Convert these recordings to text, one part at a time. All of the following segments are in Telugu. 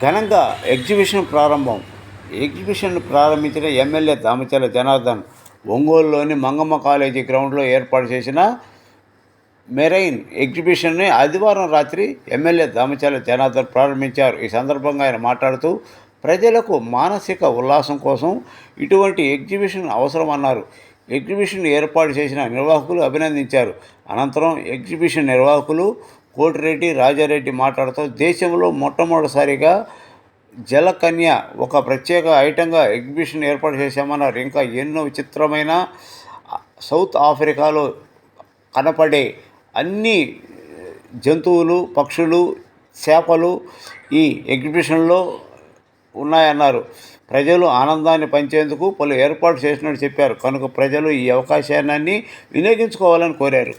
ఘనంగా ఎగ్జిబిషన్ ప్రారంభం. ఎగ్జిబిషన్ను ప్రారంభించిన ఎమ్మెల్యే దామచర్ల జనార్దన్ ఒంగోలులోని మంగమ్మ కాలేజీ గ్రౌండ్లో ఏర్పాటు చేసిన మెరైన్ ఎగ్జిబిషన్ని ఆదివారం రాత్రి ఎమ్మెల్యే దామచర్ల జనార్దన్ ప్రారంభించారు. ఈ సందర్భంగా ఆయన మాట్లాడుతూ ప్రజలకు మానసిక ఉల్లాసం కోసం ఇటువంటి ఎగ్జిబిషన్ అవసరమన్నారు. ఎగ్జిబిషన్ ఏర్పాటు చేసిన నిర్వాహకులు అభినందించారు. అనంతరం ఎగ్జిబిషన్ నిర్వాహకులు కోటిరెడ్డి రాజారెడ్డి మాట్లాడుతూ దేశంలో మొట్టమొదటిసారిగా జలకన్య ఒక ప్రత్యేక ఐటెంగా ఎగ్జిబిషన్ ఏర్పాటు చేశామన్నారు. ఇంకా ఎన్నో విచిత్రమైన సౌత్ ఆఫ్రికాలో కనపడే అన్ని జంతువులు, పక్షులు, చేపలు ఈ ఎగ్జిబిషన్లో ఉన్నాయన్నారు. ప్రజలు ఆనందాన్ని పంచేందుకు పలు ఏర్పాటు చేసినట్టు చెప్పారు. కనుక ప్రజలు ఈ అవకాశాన్ని వినియోగించుకోవాలని కోరారు.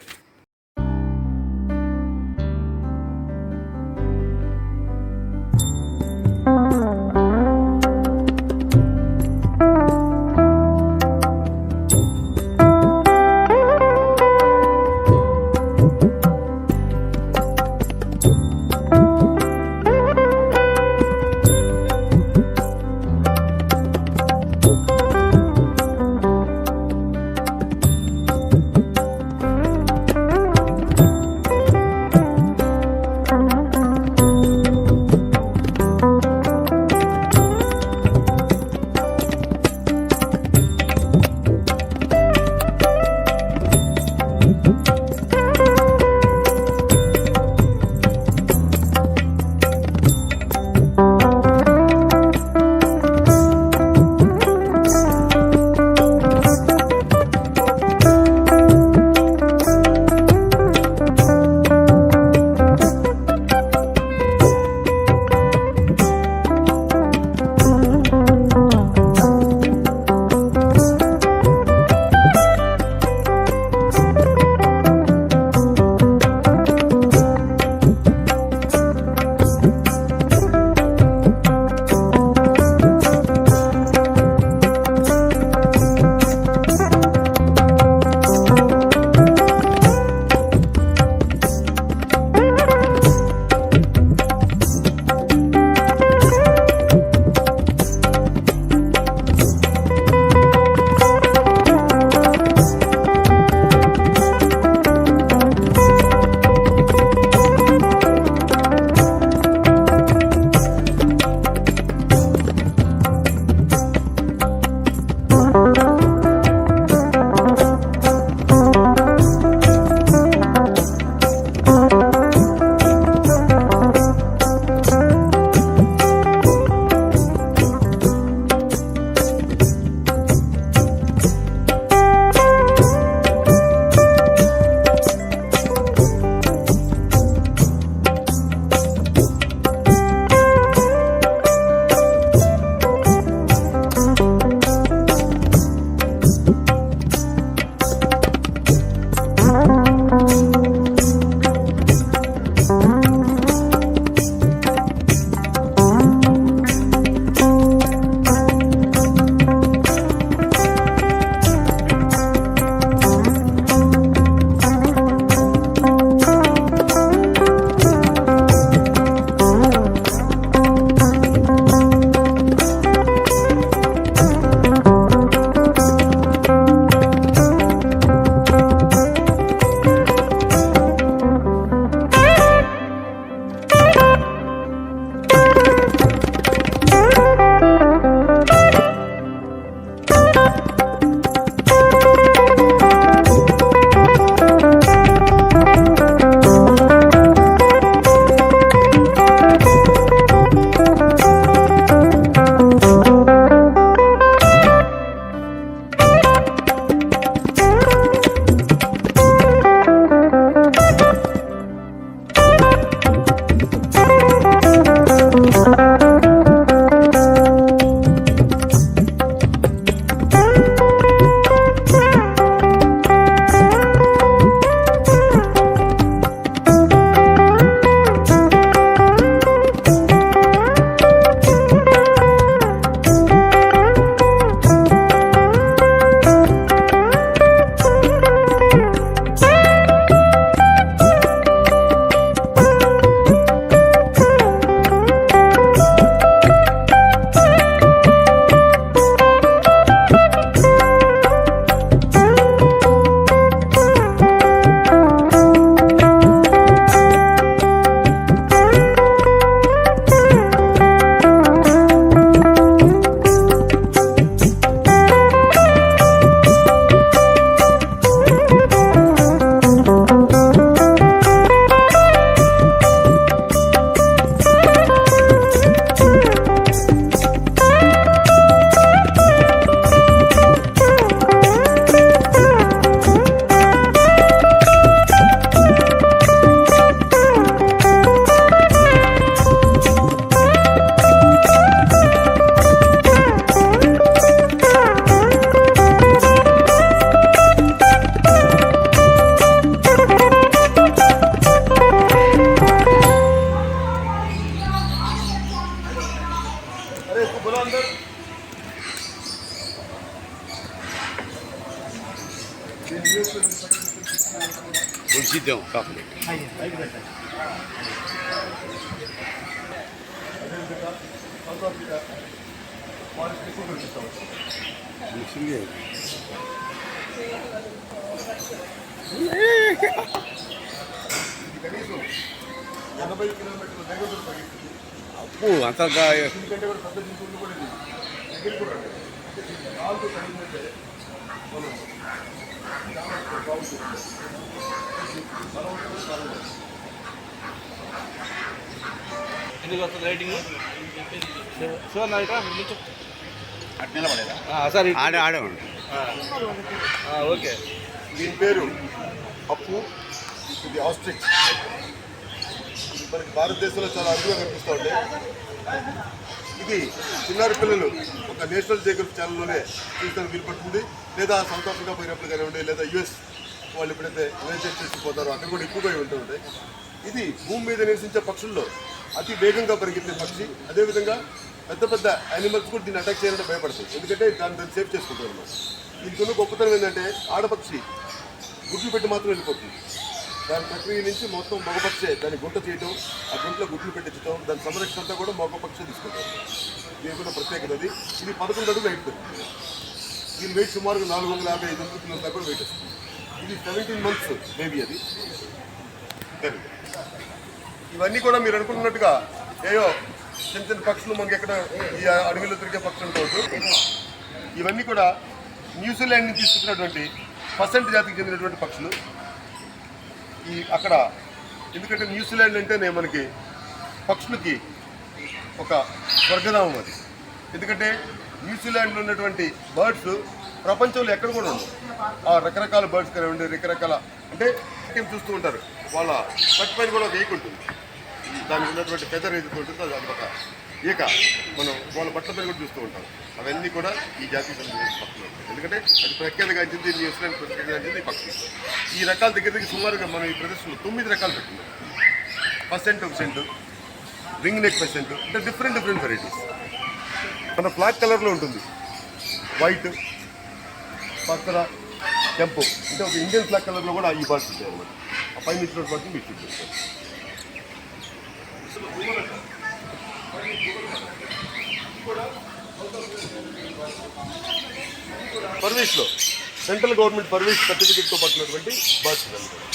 ఉచితం కాఫీ అప్పు అంత ఎందుకు వస్తుంది రైటింగ్ సార్ నా ఇక్కడ నిలబడేదా సార్ ఆడేవాడు ఓకే. దీని పేరు అప్పు. ఇది ఆస్ట్రిచ్. మనకి భారతదేశంలో చాలా అరుదుగా కనిపిస్తూ ఉంటాయి. ఇది చిన్నారి పిల్లలు ఒక నేషనల్ జియోగ్రఫీ ఛానల్లోనే చూడడానికి వీలుపడుతుంది, లేదా సౌత్ ఆఫ్రికా పోయినప్పుడు కానివ్వండి, లేదా యుఎస్ వాళ్ళు ఎప్పుడైతే యునైటెడ్ స్టేట్స్కి పోతారో అక్కడ కూడా ఎక్కువగా ఉంటూ ఉంటాయి. ఇది భూమి మీద నివసించే పక్షుల్లో అతి వేగంగా పరిగెత్తే పక్షి. అదేవిధంగా పెద్ద పెద్ద యానిమల్స్ కూడా దీన్ని అటాక్ చేయాలంటే భయపడతాయి, ఎందుకంటే దాన్ని సేవ్ చేసుకుంటారు అన్నమాట. దీనికి గొప్పతనం ఏంటంటే ఆడపక్షి గుడ్లు పెట్టి మాత్రం వెళ్ళిపోతుంది. దాని ప్రక్రియ నుంచి మొత్తం మగపక్షే దాన్ని గుంట చేయటం, ఆ గుంటలో గుడ్లు పెట్టించడం, దాని సంరక్షణ అంతా కూడా మగపక్షే తీసుకుంటారు. దీని కూడా ప్రత్యేకత అది. ఇది 11 అడుగులు వెయిట్ పెరుగుతుంది. దీని వెయిట్ సుమారుగా 455 కిలోల దాకా వెయిట్ వస్తుంది. ఇది 17 months బేబీ. అది ఇవన్నీ కూడా మీరు అనుకుంటున్నట్టుగా ఏయో చిన్న చిన్న పక్షులు మనకి ఎక్కడ ఈ అడవిలో తిరిగే పక్షులు అనుకోవచ్చు. ఇవన్నీ కూడా న్యూజిలాండ్ నుంచి తీసుకున్నటువంటి పర్సెంట్ జాతికి చెందినటువంటి పక్షులు. ఈ అక్కడ ఎందుకంటే న్యూజిలాండ్ అంటేనే మనకి పక్షులకి ఒక స్వర్గధామం అది. ఎందుకంటే న్యూజిలాండ్లో ఉన్నటువంటి బర్డ్స్ ప్రపంచంలో ఎక్కడ కూడా ఉండవు. ఆ రకరకాల బర్డ్స్ కానివ్వండి, రకరకాల అంటే చూస్తూ ఉంటారు. వాళ్ళ పచ్చి పైన కూడా ఒక ఏక ఉంటుంది. దానికి ఉన్నటువంటి ఫెదర్ ఏదైతే ఉంటుందో అది ఒక ఏక మనం వాళ్ళ బట్టల పైన కూడా చూస్తూ ఉంటాం. అవన్నీ కూడా ఈ జాతికి సంబంధించిన పక్షులు. ఎందుకంటే అది ప్రఖ్యాతగాంచింది, న్యూజిలాండ్ ప్రఖ్యాతగాంచింది ఈ పక్షులు. ఈ రకాల దగ్గర సుమారుగా మనం ఈ ప్రదర్శనలో 9 రకాలు పెట్టినాం. పర్సెంట్ ఒక సెంటు, రింగ్ నెక్ పర్సెంట్, అంటే డిఫరెంట్ వెరైటీస్. మన ఫ్లాగ్ కలర్లో ఉంటుంది, వైట్, పక్కన కెంపు, అంటే ఒక ఇండియన్ ఫ్లాగ్ కలర్లో కూడా ఈ బర్డ్స్ ఉంటాయి అన్నమాట. ఆ పైన ఇచ్చిన బర్డ్స్ మీరు చూపిస్తారు. పర్వీస్లో సెంట్రల్ గవర్నమెంట్ పర్వీస్ సర్టిఫికేట్తో పట్టినటువంటి బర్డ్స్ ఇవన్నీ కూడా.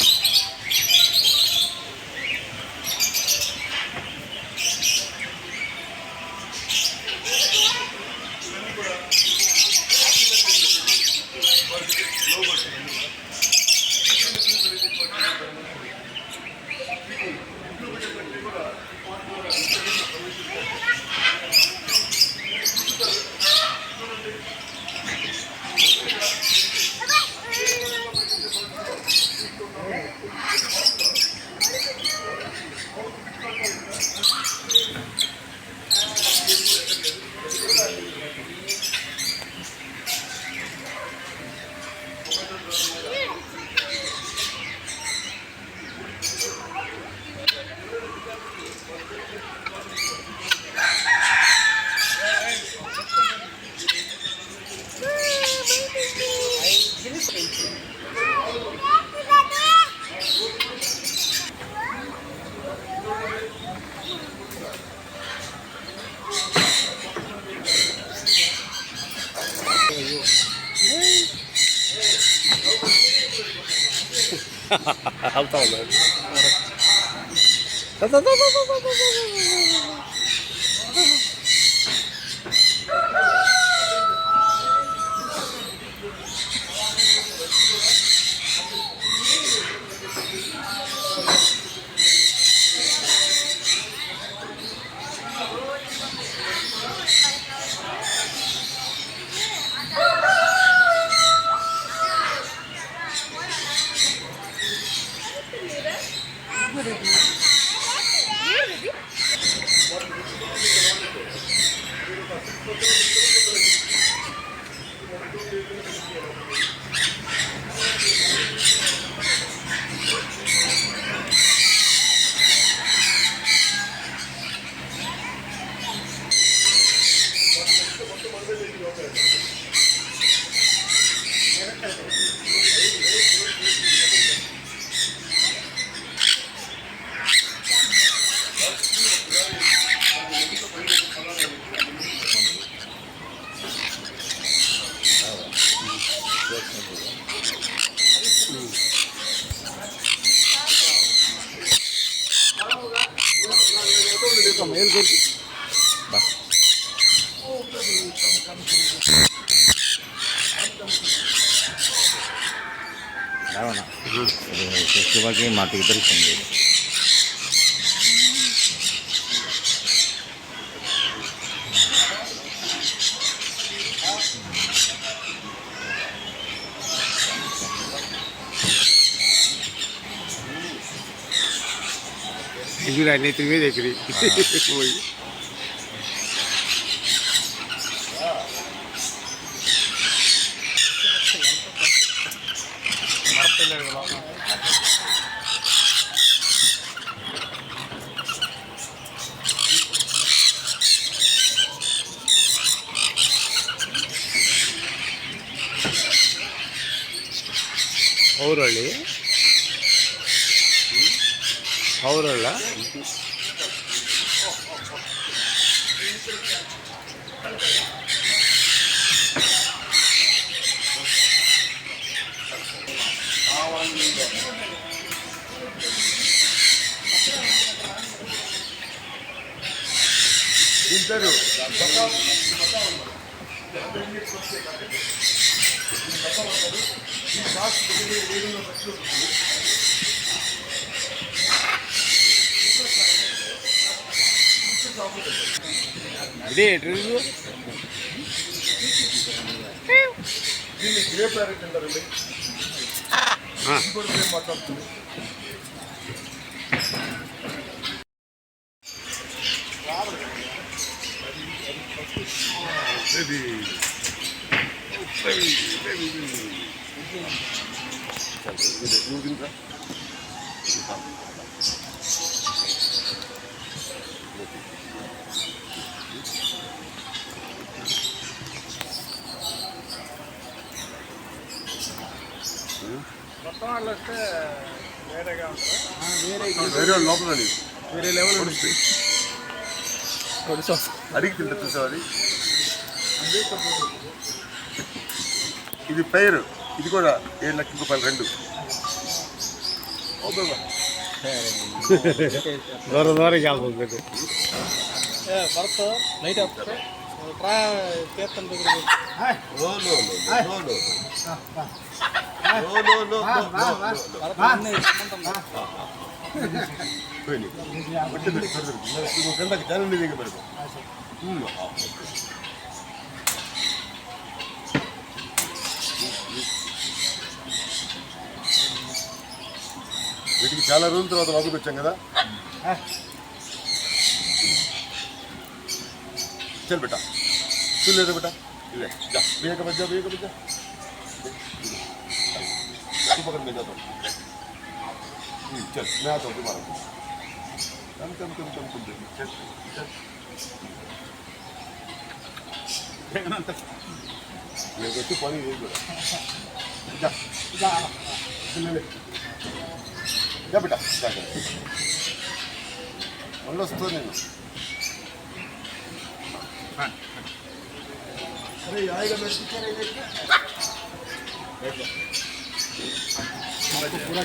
అవుతా ఉన్నారు. ಫೆಸ್ಟಿವಲ್ಗೆ ಮಾತು ಇಬ್ಬರು ಸಂಜೆ इधर आने तुम्हें देख रही वही ಅವರಲ್ಲ ఇద్దరు ఇదే రివ్యూ దీన్ని గ్రే ప్యారెట్ అంటారండి. ఇది కూడా గ్రే మాట్లాడుతుంది. నువ్వు తింటా మొత్తం వాళ్ళు వస్తే వేరేగా ఉంటారా? వేరే లోపల వేరే లెవెల్ అడిగి తింటా చూసావు అది. ఇది పైరు, ఇది కూడా 7 లక్షల రూపాయలు రెండు. దూరం దూరం కాకపోతే భర్త నైట్ వస్తే తీర్థం దగ్గర వీటికి చాలా రోజుల తర్వాత వాకుకు వచ్చాం కదా. చల్ బేటా చూడలేదు బేటా ఇదే వేయక బజ్జా तू पकड़ में जाता हूँ. चल मैं आता हूँ तुम्हारा. कम चल ये तो पानी नहीं बोला. जा ले जा बेटा जा हम लोग तो नहीं. अरे आएगा मैं पीछे नहीं देखना. पूरा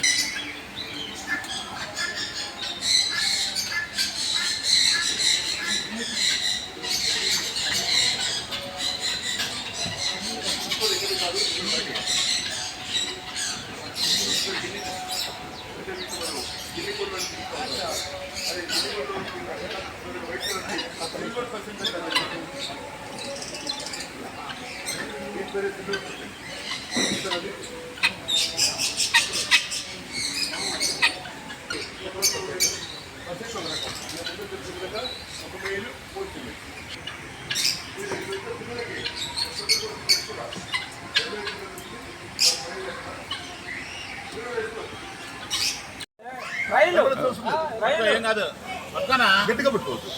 ఏం కాదు పక్కన గట్టిగా పట్టుకోవచ్చు.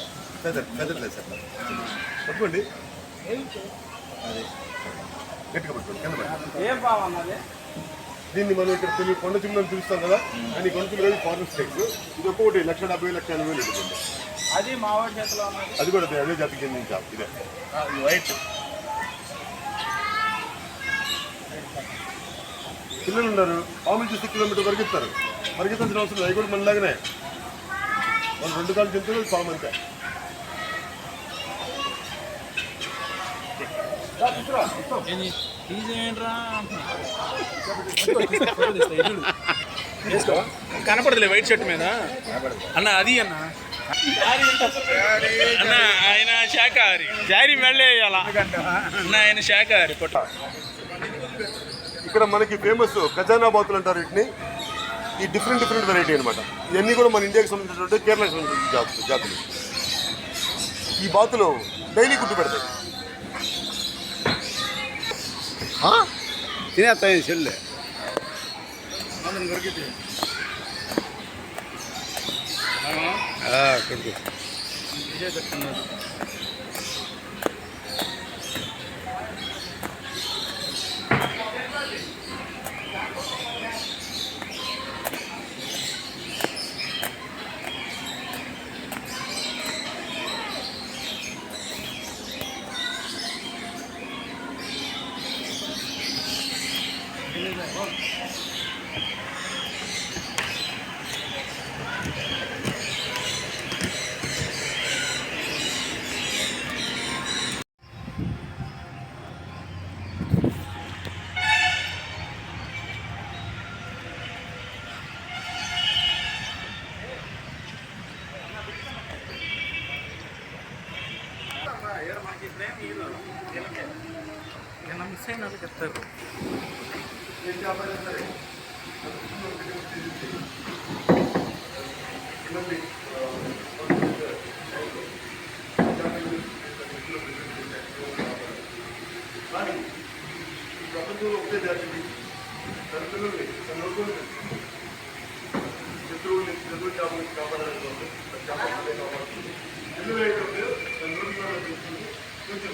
కదలేదు సార్ పట్టుకోండి. అదే గట్టిగా పట్టుకోండి. కింద పట్టుకోండి. ఏం బాగున్నది దీన్ని మనం ఇక్కడ తెలియ కొండ చిమ్మని పిలుస్తాం కదా. కానీ కొండ చిమ్మలు ఫారెన్ స్టేట్స్. ఇది ఒక్కొక్కటి 1,70,000 1,80,000 ఉంటుంది. అది మావాడి చేతిలో ఉన్నది. అది కూడా అదే జాతికి చెందిన ఇదే వైట్ పిల్లలు ఉన్నారు, పాములు చూస్తే కిలోమీటర్ పరిగెత్తారు. పరిగెత్తాల్సిన అవసరం లేదు. అవి కూడా మనలాగానే వాళ్ళు 2 కాళ్ళు తింటారు, పాము అంతే. కనపడదులే వైట్ షర్ట్ మీద అన్న. అది అన్న అన్న ఆయన శాఖాహారి. జారీ మెళ్ళే వేయాలా అన్న, ఆయన శాఖాహారి. పొట్ట ఇక్కడ మనకి ఫేమస్ ఖజానా బాతులు అంటారు వీటిని. ఈ డిఫరెంట్ వెరైటీ అనమాట. ఇవన్నీ కూడా మన ఇండియాకి సంబంధించినటువంటి కేరళకి సంబంధించిన జాతులు. ఈ బాతులు డైలీ గుడ్డు పెడతాయి. తినేస్తాయి చెల్లె. కొడుకు మిస్ అయిన వాళ్ళు చెప్తారు. ప్రపంచంలో ఒకటే జాతి తన పిల్లల్ని తన లోకంలో శత్రువుని చేపలు కాపాడాలని కాపాడుతుంది. ఎందుకు ఏంటంటే తన లోకంలో తీసుకుంది కొంచెం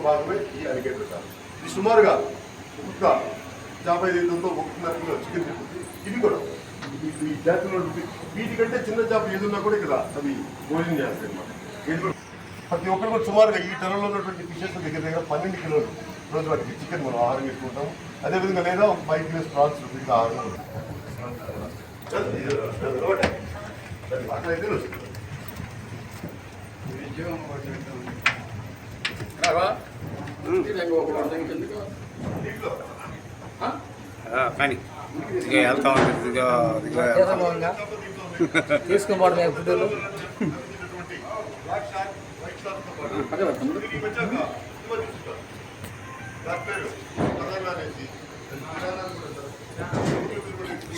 భాగమే ఈ అలిగేటర్ చేప. ఇది సుమారుగా ఒక్క 55తో 1.5 కిలో చికెన్ తింటుంది. ఇవి కూడా ఈ జాతిలో వీటికంటే చిన్న చేప ఏదున్నా కూడా ఇక్కడ అవి భోజనం చేస్తాయి అన్నమాట. ఇది కూడా ప్రతి ఒక్కరు కూడా సుమారుగా ఈ టెరలో ఉన్నటువంటి ఫిషెస్ దగ్గర 12 కిలోలు రోజు వాటికి చికెన్ మనం ఆహారం ఇస్తుంటాము. అదేవిధంగా లేదా 5 కిలోస్ ప్రాన్స్ వీటికి ఆహారం అట్లయితే కానీ ఇక వెళ్తా ఉంటుంది తీసుకోబడమే ఫుడ్లు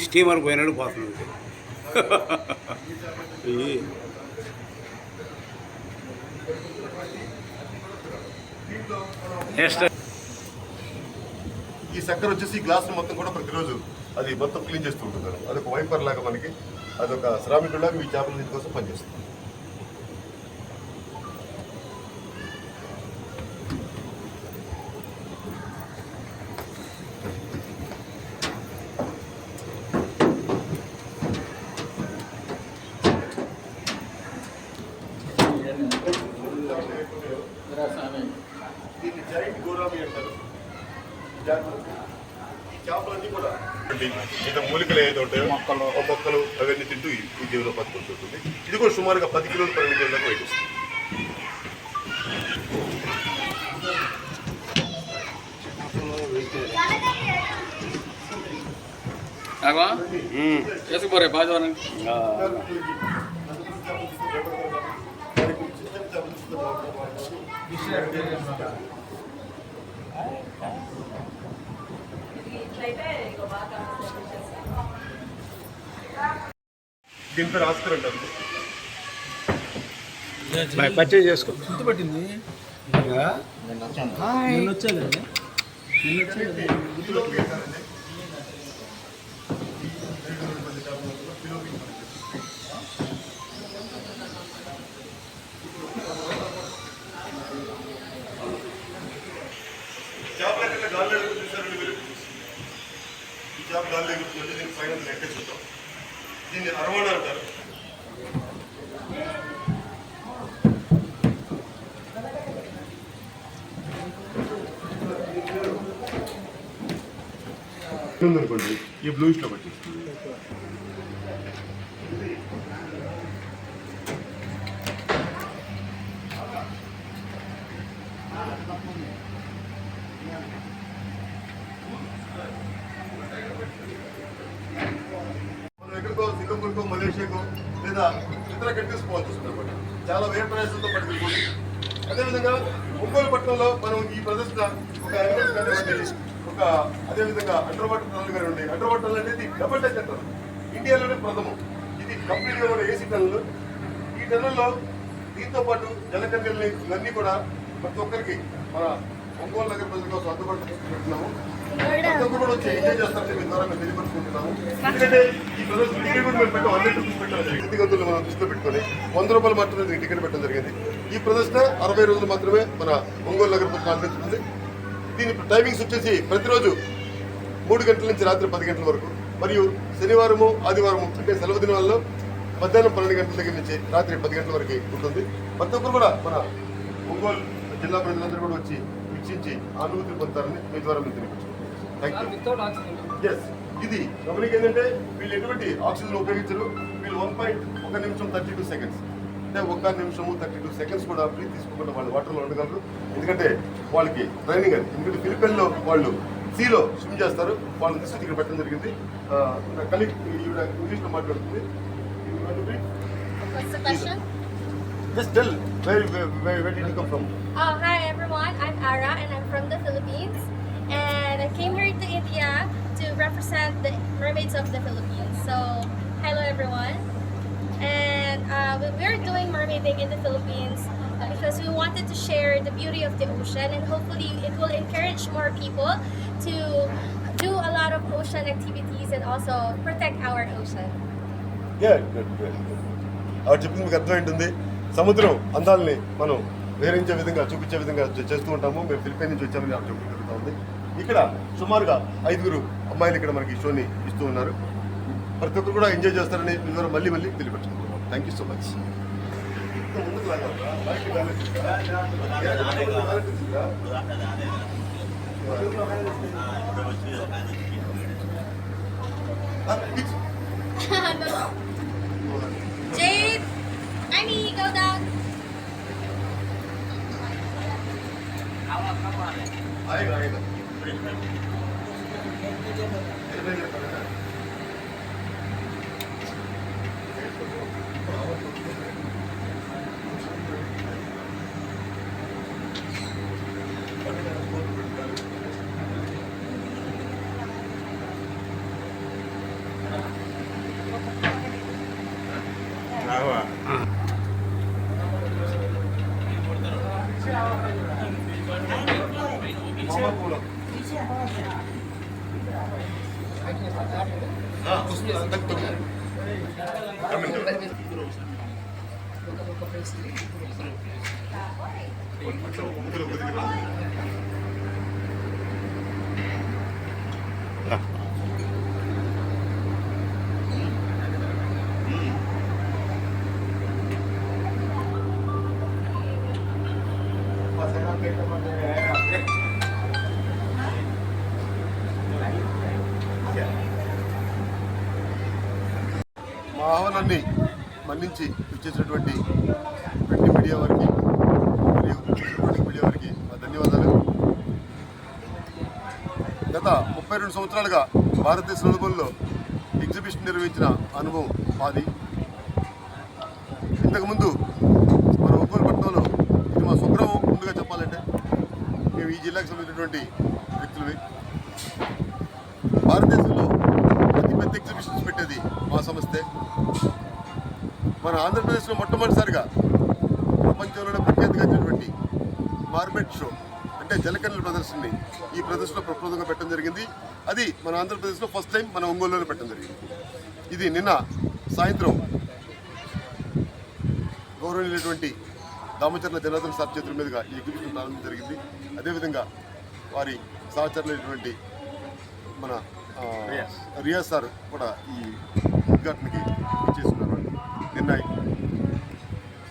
స్టీమర్ పోయినాడు పోతుంది. ఈ చక్కెర వచ్చేసి గ్లాస్ మొత్తం కూడా ప్రతిరోజు అది మొత్తం క్లీన్ చేస్తూ ఉంటున్నారు. అదొక వైపర్ లాగా మనకి అదొక శ్రామికుడిలాగా ఈ చేపల నీటి కోసం పనిచేస్తుంది. దీన్ని జైంట్ గోరామి అంటారు. ఈ చేపలన్నీ కూడా మిగతా మూలికలు ఏదైతే ఉంటాయో మొక్కలు అవన్నీ తింటూ ఈ జీవిలో బతుకుంటుంటుంది. ఇది కూడా సుమారుగా 10 కిలోలు 12 కిలోల దాకా వెయిట్ వస్తుంది. వేసుకుపోరే బాజవాని దీని పేరు ఆస్కర్ అంటారు. పర్చేజ్ చేసుకో. గుర్తుపట్టింది నిన్న వచ్చాదండి. చేపల గాల్లో చూసారండి మీరు. ఈ చేప గాల్లో ఎగురుతుంది. దీనికి పైన నెక్కే చూద్దాం. దీన్ని అరవాణ అంటారు. ఉందనుకోండి ఈ బ్లూయిష్ లో పట్టేస్తుంది. మనం ఎక్కడికో సింగపూర్కో మలేషియాకో లేదా ఇతర కంట్రీస్ పోవాల్సి వస్తుంది అనమాట. చాలా వ్యయ ప్రయాసంతో పట్టుకుపోయి అదేవిధంగా ఒంగోలు పట్టణంలో మనం ఈ ప్రదర్శన ఒక ఎలిమెంట్స్ కానివ్వండి, ఒక అదేవిధంగా అండర్ వాటర్ టనల్ కానివ్వండి. అండర్ వాటర్ టనల్ అనేది డబుల్ టచ్ అంటారు. ఇండియాలోనే ప్రథమం. ఇది కంప్లీట్గా కూడా ఏసీ టనల్. ఈ టనల్లో దీంతో పాటు జలకన్యల్ని ఇవన్నీ కూడా ప్రతి ఒక్కరికి మన ఒంగోలు నగర ప్రజల కోసం అందుబాటులో పెడుతున్నాము. ప్రతి ఒక్కరు కూడా వచ్చి ఎంజాయ్ చేస్తారని మీ ద్వారా మేము తెలియపరుచుకుంటున్నాము. ఎందుకంటే ఈ ప్రదర్శన టికెట్ కూడా మేము పెట్టాం. 100 రూపీస్ పెట్టాం. స్థితిగతులు మనం దృష్టిలో పెట్టుకొని 100 రూపాయలు మాత్రమే దీనికి టికెట్ పెట్టడం జరిగింది. ఈ ప్రదర్శన 60 రోజులు మాత్రమే మన ఒంగోలు నగర ప్రజలు అందించుతుంది. దీని టైమింగ్స్ వచ్చేసి ప్రతిరోజు 3 గంటల నుంచి రాత్రి 10 గంటల వరకు, మరియు శనివారము ఆదివారము అంటే సెలవు దినాల్లో మధ్యాహ్నం 12 గంటల దగ్గర నుంచి రాత్రి 10 గంటల వరకు ఉంటుంది. ప్రతి ఒక్కరు కూడా మన ఒంగోలు జిల్లా ప్రజలందరూ కూడా వచ్చి వీక్షించి అనుభూతిని పొందుతారని మీ ద్వారా మేము తెలియపరుచుకుంటాం. Thank you. ఎస్, ఇది గమనిక ఏంటంటే వీళ్ళు ఎటువంటి ఆక్సిజన్ ఉపయోగించరు. వీళ్ళు 1 నిమిషం 32 సెకండ్స్ అంటే 1 నిమిషము 32 సెకండ్స్ కూడా బ్రీత్ తీసుకోకుండా వాళ్ళు వాటర్లో ఉండగలరు. ఎందుకంటే వాళ్ళకి ట్రైనింగ్ అది. ఎందుకంటే ఫిలిపిన్లో వాళ్ళు సీలో స్విమ్ చేస్తారు. వాళ్ళని తీసుకొచ్చి ఇక్కడ పెట్టడం జరిగింది. కలిగి ఈవిడ ఇంగ్లీష్లో మాట్లాడుతుంది. What's the question? Just tell where did you come from? Oh, hi everyone. I'm Ara and I'm from the Philippines. And I came here to India to represent the mermaids of the Philippines. So, hello everyone. And we're doing mermaiding in the Philippines because we wanted to share the beauty of the ocean, and hopefully it will encourage more people to do a lot of ocean activities and also protect our ocean. ఆవిడ చెప్పింది మీకు అర్థమైంటుంది. సముద్రం అందాలని మనం వివరించే విధంగా చూపించే విధంగా చేస్తూ ఉంటాము. మేము ఫిలిపైన్ నుంచి వచ్చామని చెప్పడం జరుగుతూ ఉంది. ఇక్కడ సుమారుగా 5 అమ్మాయిలు ఇక్కడ మనకి షోని ఇస్తూ ఉన్నారు. ప్రతి ఒక్కరు కూడా ఎంజాయ్ చేస్తారని వివరం మళ్ళీ తెలియపరుచుకుంటున్నాం. Thank you so much. Jade, Annie, go down. మా ఆహ్వానాన్ని మన్నించి ఇచ్చేసినటువంటి ప్రింట్ మీడియా వారికి మరియు ఎలక్ట్రానిక్ మీడియా వారికి మా ధన్యవాదాలు. గత 32 సంవత్సరాలుగా భారతదేశ నలుమూలలో ఎగ్జిబిషన్ నిర్వహించిన అనుభవం మాది. ఇంతకుముందు మన ఒంగోలు పట్టణంలో ఇది మా స్వగ్రామం. ముందుగా చెప్పాలంటే మేము ఈ జిల్లాకు సంబంధించినటువంటి వ్యక్తులవి. భారతదేశంలో అతిపెద్ద ఎగ్జిబిషన్స్ పెట్టేది మా సంస్థే. మన ఆంధ్రప్రదేశ్లో మొట్టమొదటిసారిగా ప్రపంచంలోనే ప్రఖ్యాతిగాంచినటువంటి మార్మెట్ షో అంటే జలకన్నుల ప్రదర్శనని ఈ ప్రదర్శనలో ప్రప్రదంగా పెట్టడం జరిగింది. అది మన ఆంధ్రప్రదేశ్లో ఫస్ట్ టైం మన ఒంగోలులోనే పెట్టడం జరిగింది. ఇది నిన్న సాయంత్రం గౌరవనీయులైనటువంటి దామచర్ల జనార్దన్ సార్ చేతుల మీదుగా ఈ ఎగ్జిబిషన్ ప్రారంభం జరిగింది. అదేవిధంగా వారి సహచరులైనటువంటి మన రియాజ్ సార్ కూడా ఈ ఉద్ఘాటనకి చేస్తున్నారు. నిన్న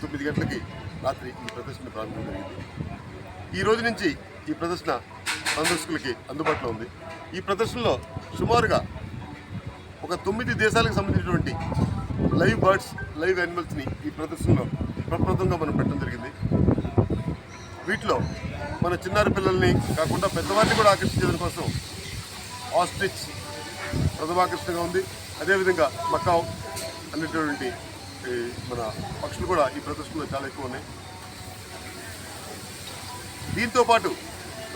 9 గంటలకి రాత్రి ఈ ప్రదర్శన ప్రారంభం జరిగింది. ఈ రోజు నుంచి ఈ ప్రదర్శన సందర్శకులకి అందుబాటులో ఉంది. ఈ ప్రదర్శనలో సుమారుగా ఒక 9 దేశాలకు సంబంధించినటువంటి లైవ్ బర్డ్స్, లైవ్ యానిమల్స్ని ఈ ప్రదర్శనలో ప్రప్రదంగా మనం పెట్టడం జరిగింది. వీటిలో మన చిన్నారి పిల్లల్ని కాకుండా పెద్దవారిని కూడా ఆకర్షించడం కోసం ఆస్ట్రిచ్ ప్రథమాకర్షణగా ఉంది. అదేవిధంగా మకావ్ అనేటువంటి మన పక్షులు కూడా ఈ ప్రదర్శనలో చాలా ఎక్కువ ఉన్నాయి. దీంతోపాటు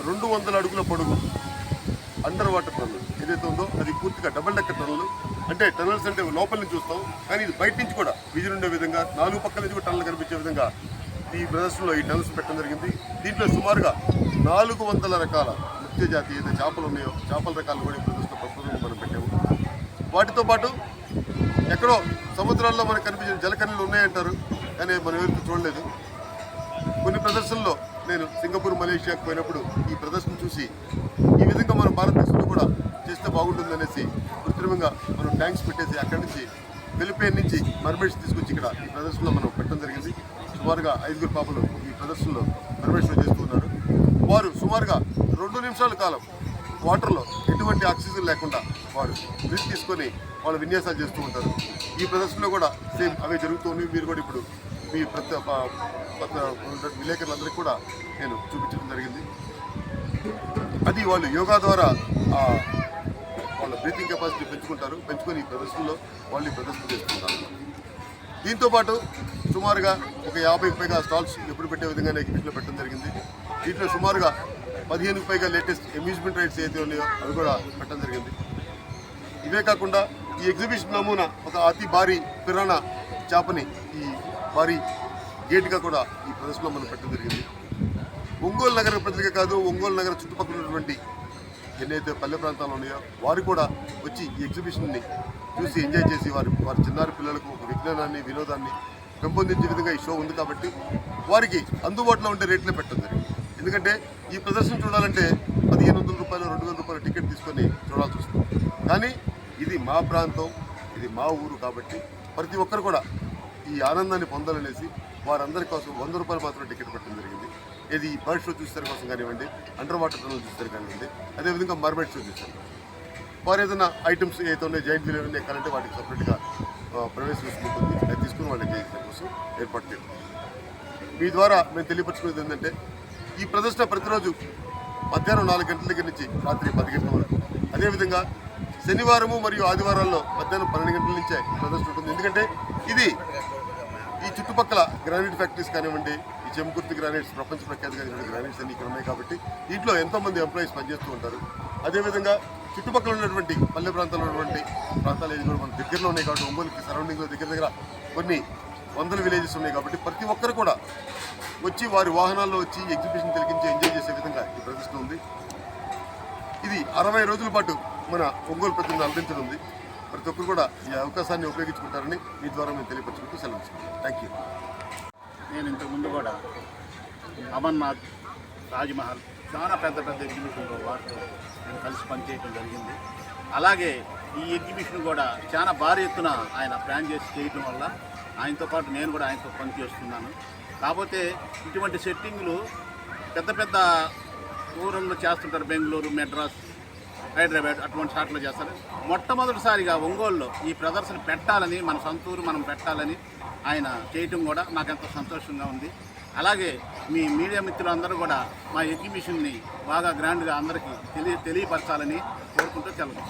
200 అడుగుల పొడుగు అండర్ వాటర్ టనల్ ఏదైతే ఉందో అది పూర్తిగా డబుల్ డెక్కర్ టనల్. అంటే టనల్స్ అంటే లోపల నుంచి చూస్తాం, కానీ ఇది బయట నుంచి కూడా విజన్ ఉండే విధంగా 4 పక్కల నుంచి కూడా టనల్ కనిపించే విధంగా ఈ ప్రదర్శనలో ఈ టనల్స్ పెట్టడం జరిగింది. దీంట్లో సుమారుగా 400 రకాల ముఖ్య జాతి ఏదైతే చేపలు ఉన్నాయో చేపల రకాలు కూడా ఈ ప్రదర్శనలో ప్రస్తుతం మనం పెట్టాము. వాటితో పాటు ఎక్కడో సముద్రాల్లో మనకు కనిపించిన జలకన్నులు ఉన్నాయంటారు, కానీ మనం ఎవరికి చూడలేదు. కొన్ని ప్రదర్శనల్లో నేను సింగపూర్, మలేషియాకు పోయినప్పుడు ఈ ప్రదర్శన చూసి ఈ విధంగా మనం భారతదేశంలో కూడా చేస్తే బాగుంటుందనేసి కృత్రిమంగా మనం ట్యాంక్స్ పెట్టేసి అక్కడి నుంచి ఫిలిపైన్ నుంచి మర్మేడ్స్ తీసుకొచ్చి ఇక్కడ ఈ ప్రదర్శనలో మనం పెట్టడం జరిగింది. సుమారుగా 5 పాపలు ఈ ప్రదర్శనలో మర్మేడ్స్ చేస్తూ ఉన్నారు. వారు సుమారుగా 2 నిమిషాల కాలం వాటర్లో ఎటువంటి ఆక్సిజన్ లేకుండా వారు బ్రీత్ తీసుకొని వాళ్ళు విన్యాసాలు చేస్తూ ఉంటారు. ఈ ప్రదర్శనలో కూడా సేమ్ అవే జరుగుతుంది. మీరు కూడా ఇప్పుడు మీ ప్రతి విలేకరులందరికీ కూడా నేను చూపించడం జరిగింది. అది వాళ్ళు యోగా ద్వారా వాళ్ళ బ్రీతింగ్ కెపాసిటీ పెంచుకొని ఈ ప్రదర్శనలో వాళ్ళు ఈ ప్రదర్శన చేస్తున్నారు. దీంతోపాటు సుమారుగా ఒక 50కి పైగా స్టాల్స్ ఎప్పుడు పెట్టే విధంగానే ఎగ్జిబిషన్లో పెట్టడం జరిగింది. దీంట్లో సుమారుగా 15కి పైగా లేటెస్ట్ అమ్యూజ్మెంట్ రైడ్స్ ఏదైతే ఉన్నాయో అవి కూడా పెట్టడం జరిగింది. ఇవే కాకుండా ఈ ఎగ్జిబిషన్ నమూనా ఒక అతి భారీ పిరానా చేపని ఈ భారీ గేట్గా కూడా ఈ ప్రదర్శనలో మనం పెట్టడం జరిగింది. ఒంగోలు నగర ప్రజలకే కాదు, ఒంగోలు నగర చుట్టుపక్కల ఉన్నటువంటి ఎన్నైతే పల్లె ప్రాంతాలు ఉన్నాయో వారు కూడా వచ్చి ఈ ఎగ్జిబిషన్ని చూసి ఎంజాయ్ చేసి వారి చిన్నారి పిల్లలకు ఒక విజ్ఞానాన్ని, వినోదాన్ని పెంపొందించే విధంగా ఈ షో ఉంది. కాబట్టి వారికి అందుబాటులో ఉండే రేట్లే పెట్టడం జరిగింది. ఎందుకంటే ఈ ప్రదర్శన చూడాలంటే 1500 రూపాయలు 2000 రూపాయల టికెట్ తీసుకొని చూడాల్సి వస్తుంది. కానీ ఇది మా ప్రాంతం, ఇది మా ఊరు కాబట్టి ప్రతి ఒక్కరు కూడా ఈ ఆనందాన్ని పొందాలనేసి వారందరి కోసం 100 రూపాయలు మాత్రం టికెట్ పెట్టడం జరిగింది. ఇది ఈ బర్డ్ షో చూస్తారు కోసం కానివ్వండి, అండర్ వాటర్ టనల్ చూస్తారు కానివ్వండి, అదేవిధంగా మర్మెట్ షో చూస్తారు. వారు ఏదైనా ఐటమ్స్ ఏదైతే ఉన్నాయి జాయింట్ వీల్ ఏమైనా ఎక్కాలంటే వాటికి సపరేట్గా ప్రవేశం ఉంటుంది. అది తీసుకుని వాళ్ళకి చేసే కోసం ఏర్పాటు చేయాలి. మీ ద్వారా మేము తెలియపరచుకునేది ఏంటంటే ఈ ప్రదర్శన ప్రతిరోజు మధ్యాహ్నం 4 గంటల దగ్గర నుంచి రాత్రి 10 గంటల వరకు, అదేవిధంగా శనివారము మరియు ఆదివారాల్లో మధ్యాహ్నం 12 గంటల నుంచే ప్రదర్శన ఉంటుంది. ఎందుకంటే ఇది ఈ చుట్టుపక్కల గ్రానైట్ ఫ్యాక్టరీస్ కానివ్వండి, ఈ చెంకుర్తి గ్రానైట్స్ ప్రపంచ ప్రఖ్యాతి కలిగిన గ్రానైట్స్ అన్ని ఇక్కడ ఉన్నాయి కాబట్టి దీంట్లో ఎంతోమంది ఎంప్లాయీస్ పనిచేస్తూ ఉంటారు. అదేవిధంగా చుట్టుపక్కల ఉన్నటువంటి పల్లె ప్రాంతాల్లో ఉన్నటువంటి ప్రాంతాలు ఏది కూడా మన దగ్గరలో ఉన్నాయి కాబట్టి ఒంగోలుకి సరౌండింగ్లో దగ్గర కొన్ని వందల విలేజెస్ ఉన్నాయి కాబట్టి ప్రతి ఒక్కరు కూడా వచ్చి వారి వాహనాల్లో వచ్చి ఎగ్జిబిషన్ తిలకించి ఎంజాయ్ చేసే విధంగా ఈ ప్రదర్శన ఉంది. ఇది 60 రోజుల పాటు మన ఒంగోలు ప్రజలను అలరించడం ఉంది. ప్రతి ఒక్కరు కూడా ఈ అవకాశాన్ని ఉపయోగించుకుంటారని మీ ద్వారా మేము తెలియపరచుకుంటూ సెలవు తీసుకుంటాం. Thank you. నేను ఇంతకుముందు కూడా అమర్నాథ్, తాజ్మహల్ చాలా పెద్ద పెద్ద ఎగ్జిబిషన్లో వాటితో నేను కలిసి పనిచేయడం జరిగింది. అలాగే ఈ ఎగ్జిబిషన్ కూడా చాలా భారీ ఎత్తున ఆయన ప్లాన్ చేసి చేయడం వల్ల ఆయనతో పాటు నేను కూడా ఆయనతో పనిచేస్తున్నాను. కాకపోతే ఇటువంటి సెట్టింగ్లు పెద్ద పెద్ద ఊళ్ళలో చేస్తుంటారు, బెంగళూరు, మెడ్రాస్, హైదరాబాద్ అటువంటి చాట్లో చేస్తారు. మొట్టమొదటిసారిగా ఒంగోలులో ఈ ప్రదర్శన పెట్టాలని, మన సొంతూరు మనం పెట్టాలని ఆయన చేయటం కూడా నాకు ఎంతో సంతోషంగా ఉంది. అలాగే మీ మీడియా మిత్రులందరూ కూడా మా ఎగ్జిబిషన్ని బాగా గ్రాండ్గా అందరికీ తెలియపరచాలని కోరుకుంటూ సెలవు.